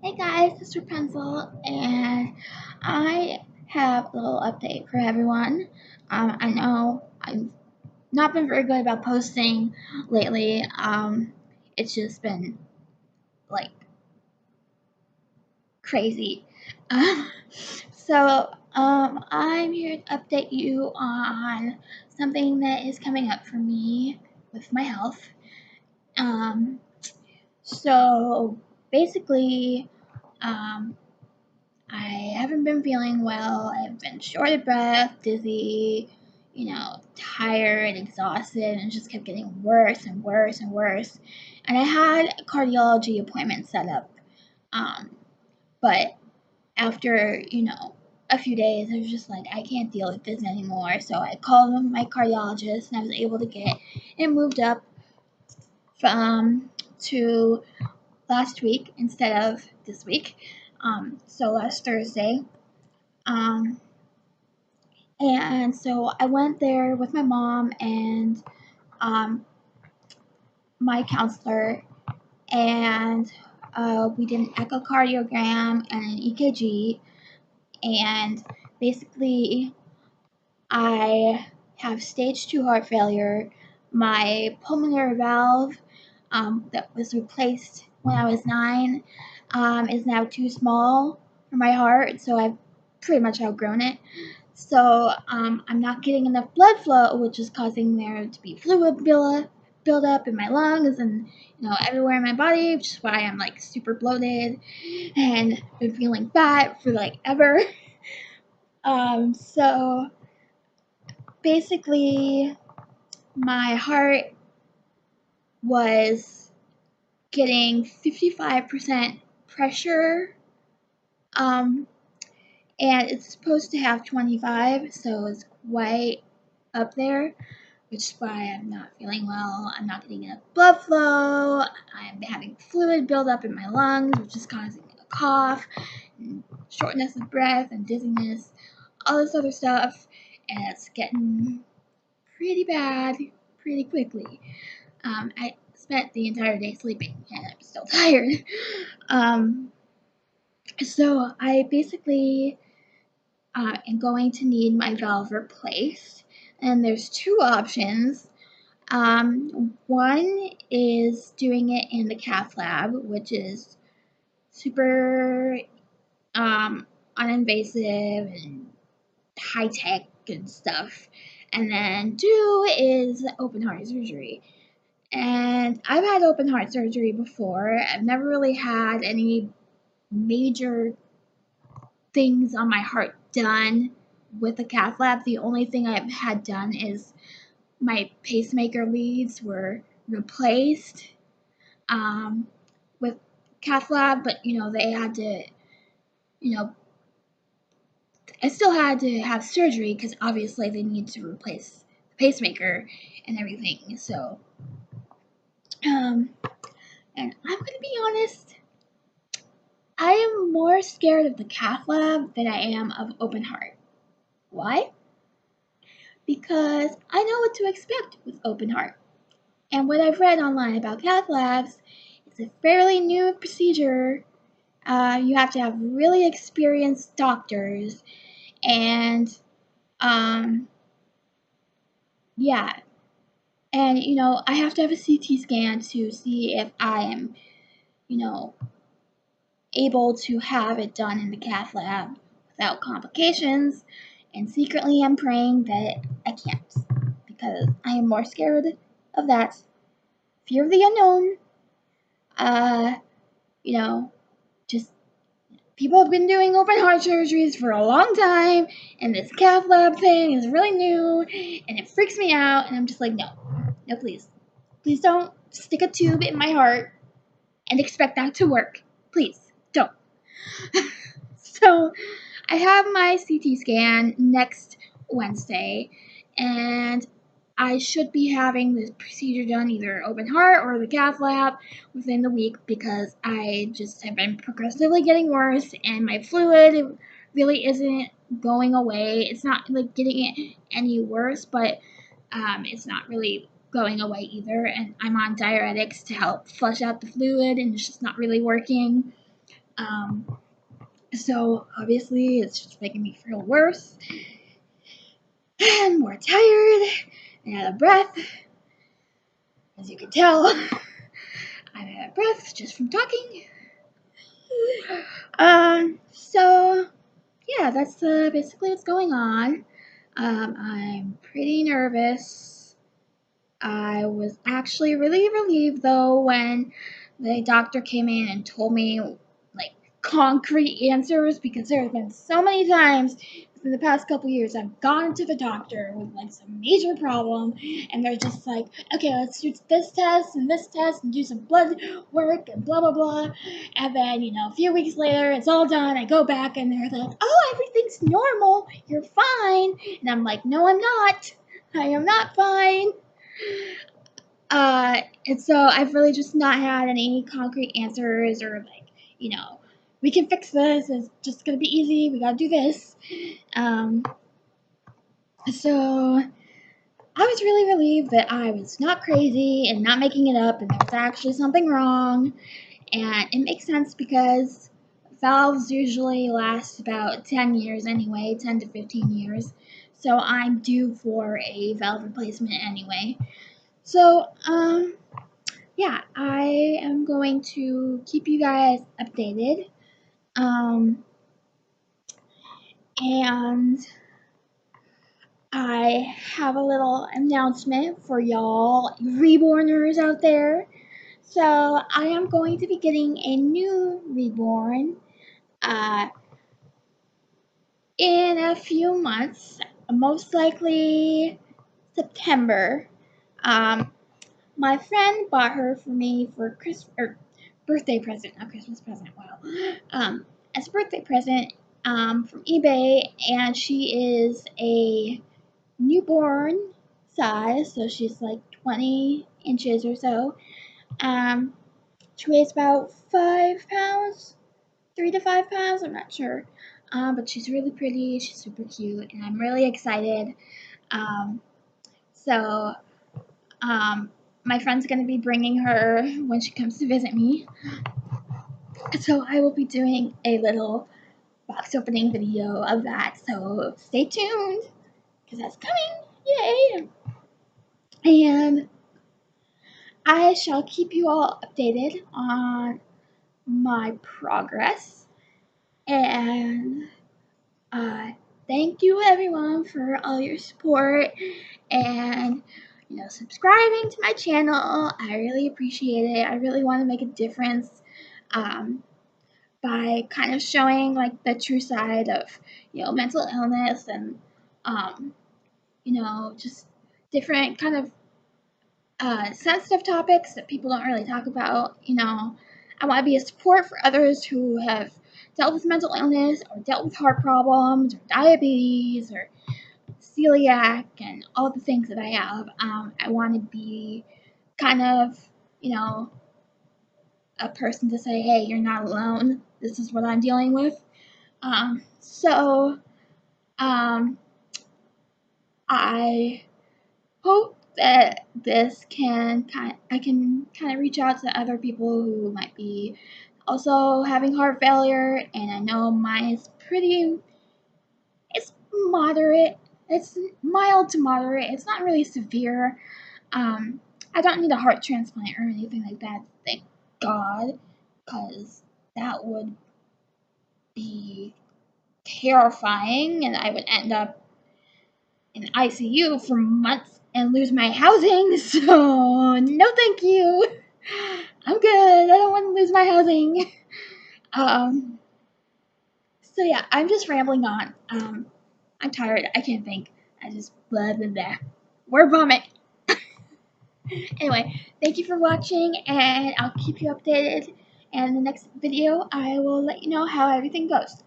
Hey guys, it's Rapunzel, and I have a little update for everyone. I know I've not been very good about posting lately. It's just been like crazy. Um, I'm here to update you on something that is coming up for me with my health. Um, so basically, um, I haven't been feeling well. I've been short of breath, dizzy, tired, exhausted, and it just kept getting worse and worse and worse. And I had a cardiology appointment set up. Um, but after, a few days, I was just like, I can't deal with this anymore. So I called my cardiologist and I was able to get it moved up to last week instead of this week. So last Thursday. Um, And so I went there with my mom and um, my counselor, and we did an echocardiogram and an EKG. And basically, I have stage 2 heart failure. My pulmonary valve that was replaced when I was 9 is now too small for my heart, so I've pretty much outgrown it. So I'm not getting enough blood flow, which is causing there to be fluid build up in my lungs and everywhere in my body, which is why I'm like super bloated and been feeling fat for like ever. So basically, my heart was getting 55% pressure, um, and it's supposed to have 25, so it's quite up there, which is why I'm not feeling well. I'm not getting enough blood flow. I'm having fluid build up in my lungs, which is causing a cough, and shortness of breath, and dizziness, all this other stuff, and it's getting pretty bad pretty quickly. I spent the entire day sleeping, and I'm still tired. Um, so I basically am going to need my valve replaced, and there's two options. One is doing it in the cath lab, which is super uninvasive and high tech and stuff. And then two is open heart surgery. And I've had open heart surgery before. I've never really had any major things on my heart done with the cath lab. The only thing I've had done is my pacemaker leads were replaced with cath lab, but they had to, you know, I still had to have surgery because obviously they need to replace the pacemaker and everything. So, um, and I'm gonna be honest, I am more scared of the cath lab than I am of open heart. Why? Because I know what to expect with open heart. And what I've read online about cath labs, it's a fairly new procedure. You have to have really experienced doctors, and um, yeah, and I have to have a CT scan to see if I am, you know, able to have it done in the cath lab without complications. And secretly, I'm praying that I can't because I am more scared of that fear of the unknown. Uh, you know, just people have been doing open heart surgeries for a long time, and this cath lab thing is really new, and it freaks me out. And I'm just like, no, no, please don't stick a tube in my heart and expect that to work. Please don't. So I have my CT scan next Wednesday, and I should be having this procedure done either open heart or the cath lab within the week because I just have been progressively getting worse, and my fluid really isn't going away. It's not like getting it any worse, but it's not really going away either. And I'm on diuretics to help flush out the fluid, and it's just not really working. So obviously it's just making me feel worse and more tired and out of breath. As you can tell, I'm out of breath just from talking. So yeah, that's basically what's going on. I'm pretty nervous. I was actually really relieved though when the doctor came in and told me like concrete answers, because there have been so many times in the past couple years I've gone to the doctor with like some major problem and they're just like, okay, let's do this test and do some blood work and blah blah blah, and then a few weeks later it's all done. I go back and they're like, oh, everything's normal, you're fine, and I'm like, no, I'm not. I am not fine. And so I've really just not had any concrete answers or like, we can fix this. It's just gonna be easy. We gotta do this. So I was really relieved that I was not crazy and not making it up, and there was actually something wrong. And it makes sense because valves usually last about 10 years anyway, 10 to 15 years. So I'm due for a valve replacement anyway. So, yeah, I am going to keep you guys updated. And I have a little announcement for y'all reborners out there. So I am going to be getting a new reborn in a few months, most likely September. My friend bought her for me for birthday present, not Christmas present. Wow. As a birthday present from eBay, and she is a newborn size, so she's like 20 inches or so. She weighs about 5 pounds, 3 to 5 pounds, I'm not sure. But she's really pretty, she's super cute, and I'm really excited. So, my friend's going to be bringing her when she comes to visit me. So I will be doing a little box opening video of that. So stay tuned, because that's coming. Yay! And I shall keep you all updated on my progress. And thank you everyone for all your support and subscribing to my channel. I really appreciate it. I really want to make a difference by kind of showing like the true side of mental illness and just different kind of sensitive topics that people don't really talk about. I want to be a support for others who have dealt with mental illness or dealt with heart problems or diabetes or celiac and all the things that I have. I want to be kind of, a person to say, hey, you're not alone. This is what I'm dealing with. So I hope that I can kind of reach out to other people who might be also having heart failure, and I know mine is it's moderate. It's mild to moderate. It's not really severe. I don't need a heart transplant or anything like that, thank God, because that would be terrifying, and I would end up in ICU for months and lose my housing. So no, thank you. I'm good. I don't want to lose my housing. So yeah, I'm just rambling on. I'm tired. I can't think. I just blah blah blah. Word vomit. Anyway, thank you for watching, and I'll keep you updated. And in the next video, I will let you know how everything goes.